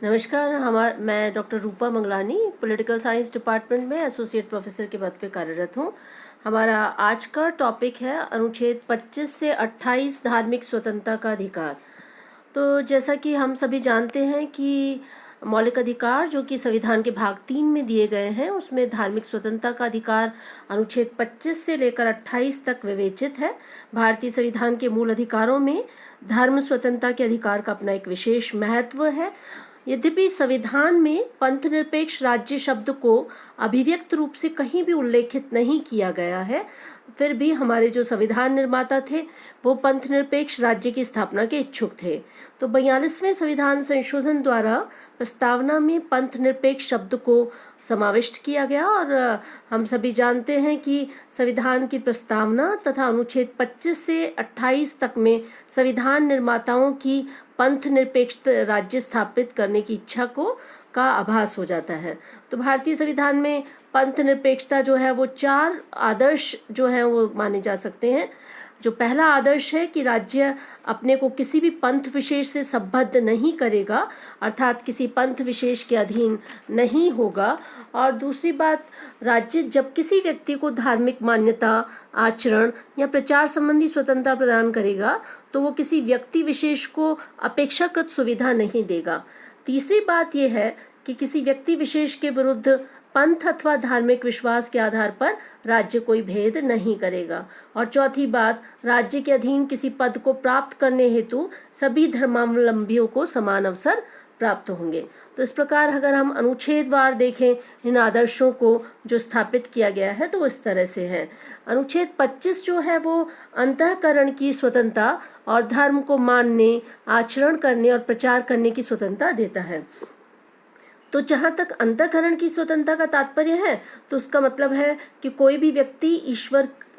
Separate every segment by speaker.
Speaker 1: नमस्कार। मैं डॉक्टर रूपा Mangalani political science department में एसोसिएट प्रोफेसर के पद पे कार्यरत हूँ। हमारा आज का टॉपिक है अनुच्छेद 25 से 28 धार्मिक स्वतंत्रता का अधिकार। तो जैसा कि हम सभी जानते हैं कि मौलिक अधिकार जो कि संविधान के भाग 3 में दिए गए हैं, उसमें धार्मिक स्वतंत्रता का अधिकार अनुच्छेद 25 से लेकर 28 तक विवेचित है। भारतीय संविधान के मूल अधिकारों में धर्म स्वतंत्रता के अधिकार का अपना एक विशेष महत्व है। यद्यपि संविधान में पंथ निरपेक्ष राज्य शब्द को अभिव्यक्त रूप से कहीं भी उल्लेखित नहीं किया गया है, फिर भी हमारे जो संविधान निर्माता थे वो पंथ निरपेक्ष राज्य की स्थापना के इच्छुक थे। तो 42वें संविधान संशोधन द्वारा प्रस्तावना में पंथ निरपेक्ष शब्द को समाविष्ट किया गया और हम सभी जानते हैं कि संविधान की प्रस्तावना तथा अनुच्छेद 25 से 28 तक में संविधान निर्माताओं की पंथ निरपेक्ष राज्य स्थापित करने की इच्छा का आभास हो जाता है। तो भारतीय संविधान में पंथ निरपेक्षता जो है वो 4 आदर्श जो है वो माने जा सकते हैं। जो पहला आदर्श है कि राज्य अपने को किसी भी पंथ विशेष से संबद्ध नहीं करेगा, अर्थात किसी पंथ विशेष के अधीन नहीं होगा। और दूसरी बात, राज्य जब किसी व्यक्ति को धार्मिक मान्यता, आचरण या प्रचार संबंधी स्वतंत्रता प्रदान करेगा तो वो किसी व्यक्ति विशेष को अपेक्षाकृत सुविधा नहीं देगा। तीसरी बात यह है कि किसी व्यक्ति विशेष के विरुद्ध पंथ अथवा धार्मिक विश्वास के आधार पर राज्य कोई भेद नहीं करेगा। और चौथी बात, राज्य के अधीन किसी पद को प्राप्त करने हेतु सभी धर्मावलंबियों को समान अवसर प्राप्त होंगे। तो इस प्रकार अगर हम अनुच्छेदवार देखें इन आदर्शों को जो स्थापित किया गया है तो इस तरह से है। अनुच्छेद 25 जो है वो अंतःकरण की स्वतंत्रता और धर्म को मानने, आचरण करने और प्रचार करने की स्वतंत्रता देता है। तो जहाँ तक अंतःकरण की स्वतंत्रता का तात्पर्य है तो उसका मतलब है कि कोई भी व्यक्ति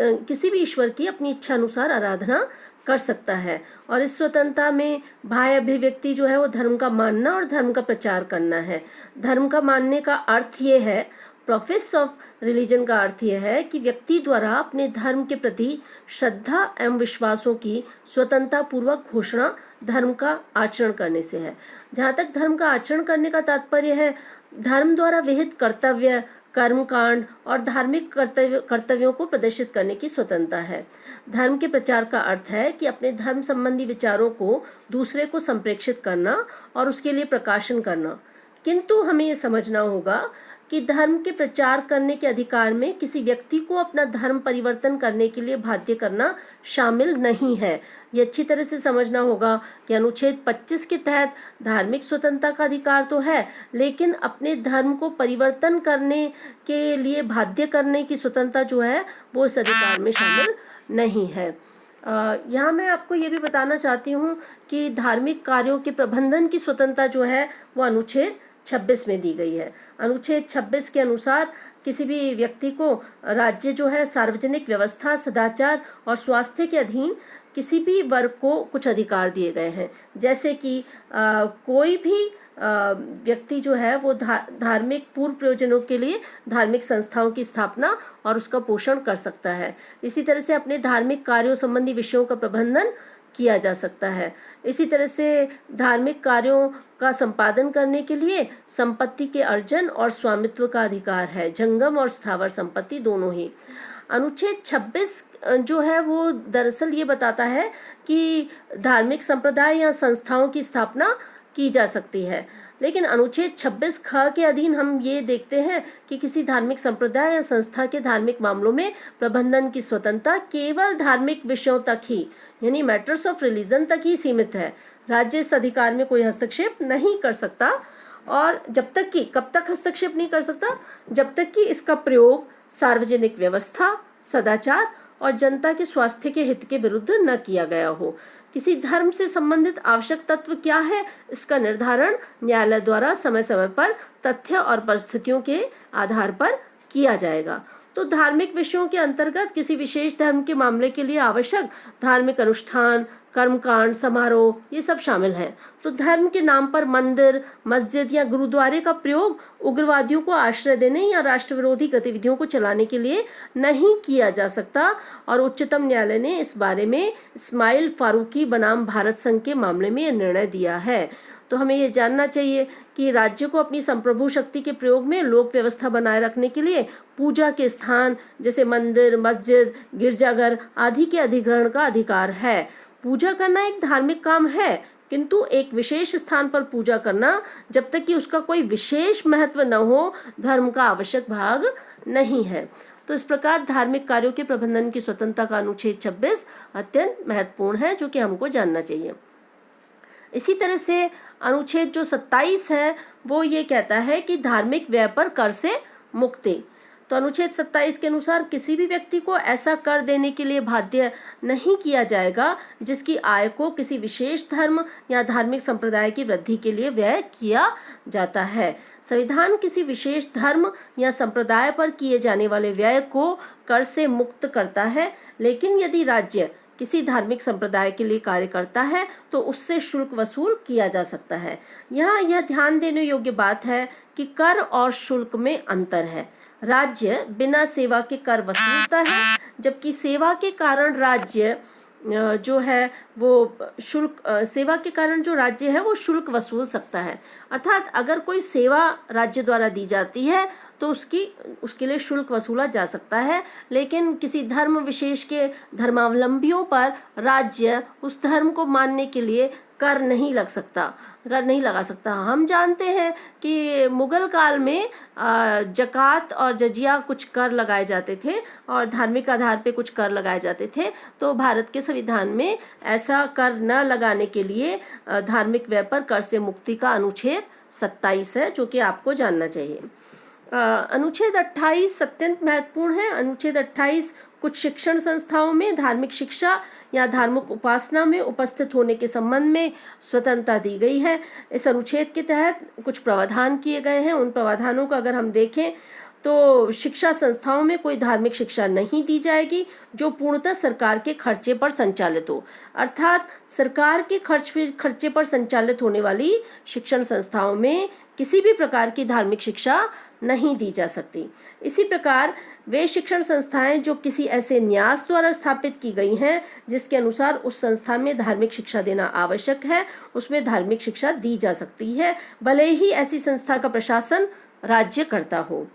Speaker 1: किसी भी ईश्वर की अपनी इच्छा अनुसार आराधना कर सकता है। और इस स्वतंत्रता में बाह्य अभिव्यक्ति जो है वो धर्म का मानना और धर्म का प्रचार करना है। धर्म का मानने का अर्थ ये है, प्रोफेस ऑफ रिलीजन का अर्थ यह है कि व्यक्ति द्वारा अपने धर्म के प्रति श्रद्धा एवं विश्वासों की स्वतंत्रता पूर्वक घोषणा धर्म का आचरण करने से है। जहाँ तक धर्म का आचरण करने का तात्पर्य है, धर्म द्वारा विहित कर्तव्य, कर्मकांड और धार्मिक कर्तव्यों को प्रदर्शित करने की स्वतंत्रता है। धर्म के प्रचार का अर्थ है कि अपने धर्म संबंधी विचारों को दूसरे को संप्रेषित करना और उसके लिए प्रकाशन करना। किंतु हमें ये समझना होगा कि धर्म के प्रचार करने के अधिकार में किसी व्यक्ति को अपना धर्म परिवर्तन करने के लिए बाध्य करना शामिल नहीं है। ये अच्छी तरह से समझना होगा कि अनुच्छेद 25 के तहत धार्मिक स्वतंत्रता का अधिकार तो है, लेकिन अपने धर्म को परिवर्तन करने के लिए बाध्य करने की स्वतंत्रता जो है वो इस अधिकार में शामिल नहीं है। यहाँ मैं आपको ये भी बताना चाहती हूँ कि धार्मिक कार्यों के प्रबंधन की स्वतंत्रता जो है वो अनुच्छेद 26 में दी गई है। अनुच्छेद 26 के अनुसार किसी भी व्यक्ति को राज्य जो है सार्वजनिक व्यवस्था, सदाचार और स्वास्थ्य के अधीन किसी भी वर्ग को कुछ अधिकार दिए गए हैं। जैसे कि कोई भी व्यक्ति जो है वो धार्मिक पूर्व प्रयोजनों के लिए धार्मिक संस्थाओं की स्थापना और उसका पोषण कर सकता है। इसी तरह से अपने धार्मिक कार्यों संबंधी विषयों का प्रबंधन किया जा सकता है। इसी तरह से धार्मिक कार्यों का संपादन करने के लिए संपत्ति के अर्जन और स्वामित्व का अधिकार है, जंगम और स्थावर संपत्ति दोनों ही। अनुच्छेद 26 जो है वो दरअसल ये बताता है कि धार्मिक संप्रदाय या संस्थाओं की स्थापना की जा सकती है, लेकिन अनुच्छेद 26 ख के अधीन हम ये देखते हैं कि किसी धार्मिक संप्रदाय या संस्था के धार्मिक मामलों में प्रबंधन की स्वतंत्रता केवल धार्मिक विषयों तक ही, यानी मैटर्स ऑफ रिलीजन तक ही सीमित है। राज्य इस अधिकार में कोई हस्तक्षेप नहीं कर सकता। और कब तक हस्तक्षेप नहीं कर सकता? जब तक कि इसका प्रयोग सार्वजनिक व्यवस्था, सदाचार और जनता के स्वास्थ्य के हित के विरुद्ध न किया गया हो। किसी धर्म से संबंधित आवश्यक तत्व क्या है, इसका निर्धारण न्यायालय द्वारा समय समय पर तथ्य और परिस्थितियों के आधार पर किया जाएगा। तो धार्मिक विषयों के अंतर्गत किसी विशेष धर्म के मामले के लिए आवश्यक धार्मिक अनुष्ठान, कर्मकांड, समारोह ये सब शामिल हैं। तो धर्म के नाम पर मंदिर, मस्जिद या गुरुद्वारे का प्रयोग उग्रवादियों को आश्रय देने या राष्ट्र विरोधी गतिविधियों को चलाने के लिए नहीं किया जा सकता। और उच्चतम न्यायालय ने इस बारे में इस्माइल फारूकी बनाम भारत संघ के मामले में यह निर्णय दिया है। तो हमें ये जानना चाहिए कि राज्य को अपनी संप्रभु शक्ति के प्रयोग में लोक व्यवस्था बनाए रखने के लिए पूजा के स्थान जैसे मंदिर, मस्जिद, गिरजाघर आदि के अधिग्रहण का अधिकार है। पूजा करना एक धार्मिक काम है, किंतु एक विशेष स्थान पर पूजा करना जब तक कि उसका कोई विशेष महत्व न हो, धर्म का आवश्यक भाग नहीं है। तो इस प्रकार धार्मिक कार्यों के प्रबंधन की स्वतंत्रता का अनुच्छेद 26 अत्यंत महत्वपूर्ण है, जो कि हमको जानना चाहिए। इसी तरह से अनुच्छेद जो 27 है वो ये कहता है कि धार्मिक व्यय पर कर से मुक्ति। तो अनुच्छेद 27 के अनुसार किसी भी व्यक्ति को ऐसा कर देने के लिए बाध्य नहीं किया जाएगा जिसकी आय को किसी विशेष धर्म या धार्मिक संप्रदाय की वृद्धि के लिए व्यय किया जाता है। संविधान किसी विशेष धर्म या संप्रदाय पर किए जाने वाले व्यय को कर से मुक्त करता है, लेकिन यदि राज्य किसी धार्मिक संप्रदाय के लिए कार्य करता है तो उससे शुल्क वसूल किया जा सकता है। यहाँ यह ध्यान देने योग्य बात है कि कर और शुल्क में अंतर है। राज्य बिना सेवा के कर वसूलता है, जबकि सेवा के कारण राज्य जो है वो शुल्क सेवा के कारण जो राज्य है वो शुल्क वसूल सकता है। अर्थात अगर कोई सेवा राज्य द्वारा दी जाती है तो उसके लिए शुल्क वसूला जा सकता है, लेकिन किसी धर्म विशेष के धर्मावलंबियों पर राज्य उस धर्म को मानने के लिए कर नहीं लगा सकता। हम जानते हैं कि मुगल काल में जकात और जजिया कुछ कर लगाए जाते थे और धार्मिक आधार पे कुछ कर लगाए जाते थे। तो भारत के संविधान में ऐसा कर न लगाने के लिए धार्मिक व्यय पर कर से मुक्ति का अनुच्छेद 27 है, जो कि आपको जानना चाहिए। अनुच्छेद 28 अत्यंत महत्वपूर्ण है। अनुच्छेद 28 कुछ शिक्षण संस्थाओं में धार्मिक शिक्षा या धार्मिक उपासना में उपस्थित होने के संबंध में स्वतंत्रता दी गई है। इस अनुच्छेद के तहत कुछ प्रावधान किए गए हैं। उन प्रावधानों को अगर हम देखें तो शिक्षा संस्थाओं में कोई धार्मिक शिक्षा नहीं दी जाएगी जो पूर्णतः सरकार के खर्चे पर संचालित हो। अर्थात सरकार के खर्चे पर संचालित होने वाली शिक्षण संस्थाओं में किसी भी प्रकार की धार्मिक शिक्षा नहीं दी जा सकती। इसी प्रकार वे शिक्षण संस्थाएं जो किसी ऐसे न्यास द्वारा स्थापित की गई हैं जिसके अनुसार उस संस्था में धार्मिक शिक्षा देना आवश्यक है, उसमें धार्मिक शिक्षा दी जा सकती है, भले ही ऐसी संस्था का प्रशासन राज्य करता हो।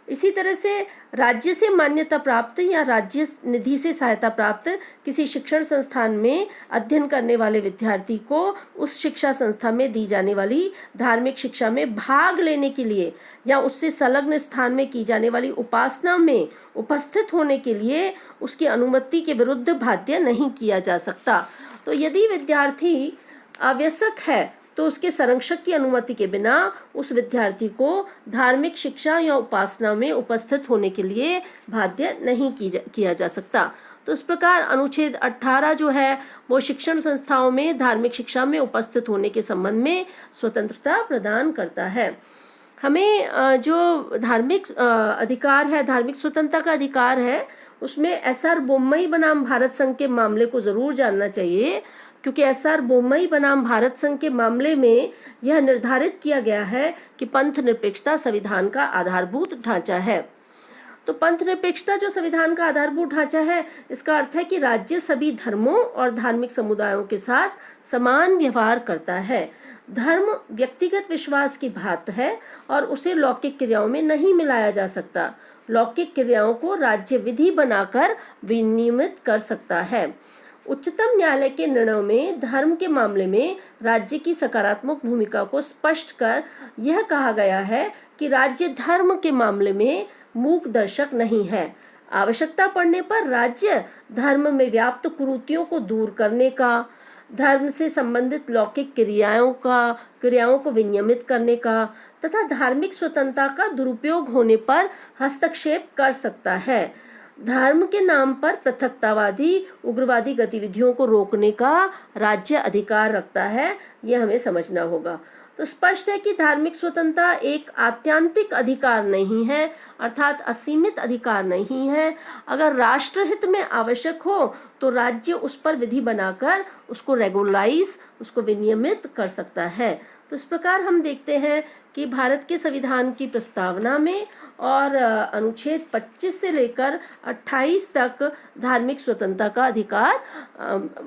Speaker 1: इसी तरह से राज्य से मान्यता प्राप्त या राज्य निधि से सहायता प्राप्त किसी शिक्षण संस्थान में अध्ययन करने वाले विद्यार्थी को उस शिक्षा संस्था में दी जाने वाली धार्मिक शिक्षा में भाग लेने के लिए या उससे संलग्न स्थान में की जाने वाली उपासना में उपस्थित होने के लिए उसकी अनुमति के विरुद्ध बाध्य नहीं किया जा सकता। तो यदि विद्यार्थी आवश्यक है तो उसके संरक्षक की अनुमति के बिना उस विद्यार्थी को धार्मिक शिक्षा या उपासना में उपस्थित होने के लिए बाध्य नहीं किया जा सकता। तो इस प्रकार अनुच्छेद 18 जो है वो शिक्षण संस्थाओं में धार्मिक शिक्षा में उपस्थित होने के संबंध में स्वतंत्रता प्रदान करता है। हमें जो धार्मिक अधिकार है, धार्मिक स्वतंत्रता का अधिकार है, उसमें SR बोम्मई बनाम भारत संघ के मामले को ज़रूर जानना चाहिए, क्योंकि SR बोम्मई बनाम भारत संघ के मामले में यह निर्धारित किया गया है कि पंथ निरपेक्षता संविधान का आधारभूत ढांचा है। तो पंथ निरपेक्षता जो संविधान का आधारभूत ढांचा है, इसका अर्थ है कि राज्य सभी धर्मों और धार्मिक समुदायों के साथ समान व्यवहार करता है। धर्म व्यक्तिगत विश्वास की बात है और उसे लौकिक क्रियाओं में नहीं मिलाया जा सकता। लौकिक क्रियाओं को राज्य विधि बनाकर विनियमित कर सकता है। उच्चतम न्यायालय के निर्णयों में धर्म के मामले में राज्य की सकारात्मक भूमिका को स्पष्ट कर यह कहा गया है कि राज्य धर्म के मामले में मूक दर्शक नहीं है। आवश्यकता पड़ने पर राज्य धर्म में व्याप्त कुरीतियों को दूर करने का, धर्म से संबंधित लौकिक क्रियाओं को विनियमित करने का तथा धार्मिक स्वतंत्रता का दुरुपयोग होने पर हस्तक्षेप कर सकता है। धर्म के नाम पर पृथकतावादी उग्रवादी गतिविधियों को रोकने का राज्य अधिकार रखता है, यह हमें समझना होगा। तो स्पष्ट है कि धार्मिक स्वतंत्रता एक आत्यंतिक अधिकार नहीं है, अर्थात असीमित अधिकार नहीं है। अगर राष्ट्रहित में आवश्यक हो तो राज्य उस पर विधि बनाकर उसको रेगुलराइज, उसको विनियमित कर सकता है। तो इस प्रकार हम देखते हैं कि भारत के संविधान की प्रस्तावना में और अनुच्छेद 25 से लेकर 28 तक धार्मिक स्वतंत्रता का अधिकार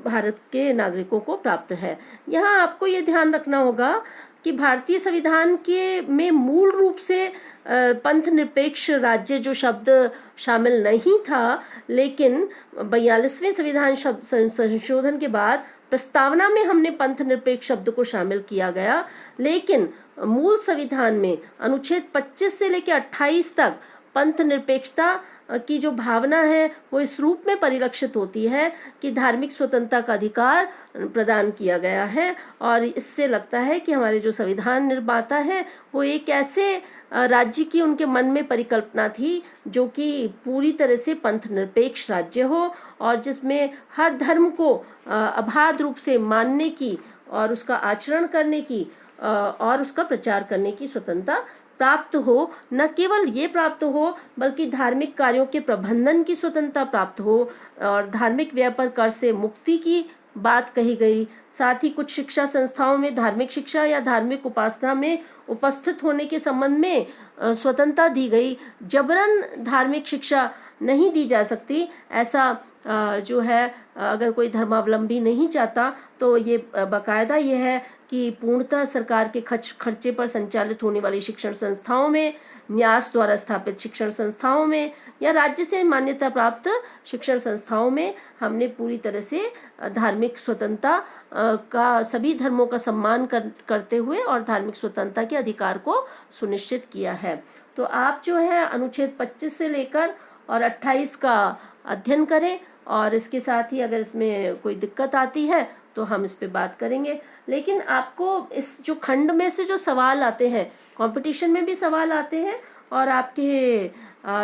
Speaker 1: भारत के नागरिकों को प्राप्त है। यहाँ आपको ये ध्यान रखना होगा कि भारतीय संविधान के में मूल रूप से पंथ निरपेक्ष राज्य जो शब्द शामिल नहीं था, लेकिन 42वें संविधान संशोधन के बाद प्रस्तावना में हमने पंथ निरपेक्ष शब्द को शामिल किया गया। लेकिन मूल संविधान में अनुच्छेद 25 से लेकर 28 तक पंथ निरपेक्षता की जो भावना है वो इस रूप में परिलक्षित होती है कि धार्मिक स्वतंत्रता का अधिकार प्रदान किया गया है। और इससे लगता है कि हमारे जो संविधान निर्माता है वो एक ऐसे राज्य की उनके मन में परिकल्पना थी जो कि पूरी तरह से पंथ निरपेक्ष राज्य हो और जिसमें हर धर्म को अबाध रूप से मानने की और उसका आचरण करने की और उसका प्रचार करने की स्वतंत्रता प्राप्त हो। न केवल ये प्राप्त हो बल्कि धार्मिक कार्यों के प्रबंधन की स्वतंत्रता प्राप्त हो और धार्मिक व्यय पर कर से मुक्ति की बात कही गई। साथ ही कुछ शिक्षा संस्थाओं में धार्मिक शिक्षा या धार्मिक उपासना में उपस्थित होने के संबंध में स्वतंत्रता दी गई। जबरन धार्मिक शिक्षा नहीं दी जा सकती, ऐसा जो है अगर कोई धर्मावलंबी नहीं चाहता तो ये बाकायदा ये है कि पूर्णतः सरकार के खर्चे पर संचालित होने वाली शिक्षण संस्थाओं में, न्यास द्वारा स्थापित शिक्षण संस्थाओं में या राज्य से मान्यता प्राप्त शिक्षण संस्थाओं में हमने पूरी तरह से धार्मिक स्वतंत्रता का सभी धर्मों का सम्मान करते हुए और धार्मिक स्वतंत्रता के अधिकार को सुनिश्चित किया है। तो आप जो है अनुच्छेद 25 से लेकर और 28 का अध्ययन करें और इसके साथ ही अगर इसमें कोई दिक्कत आती है तो हम इस पे बात करेंगे। लेकिन आपको इस जो खंड में से जो सवाल आते हैं, कंपटीशन में भी सवाल आते हैं और आपके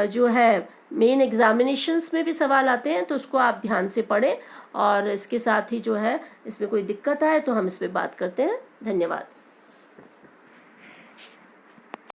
Speaker 1: जो है मेन एग्जामिनेशंस में भी सवाल आते हैं, तो उसको आप ध्यान से पढ़ें और इसके साथ ही जो है इसमें कोई दिक्कत आए तो हम इस पे बात करते हैं। धन्यवाद।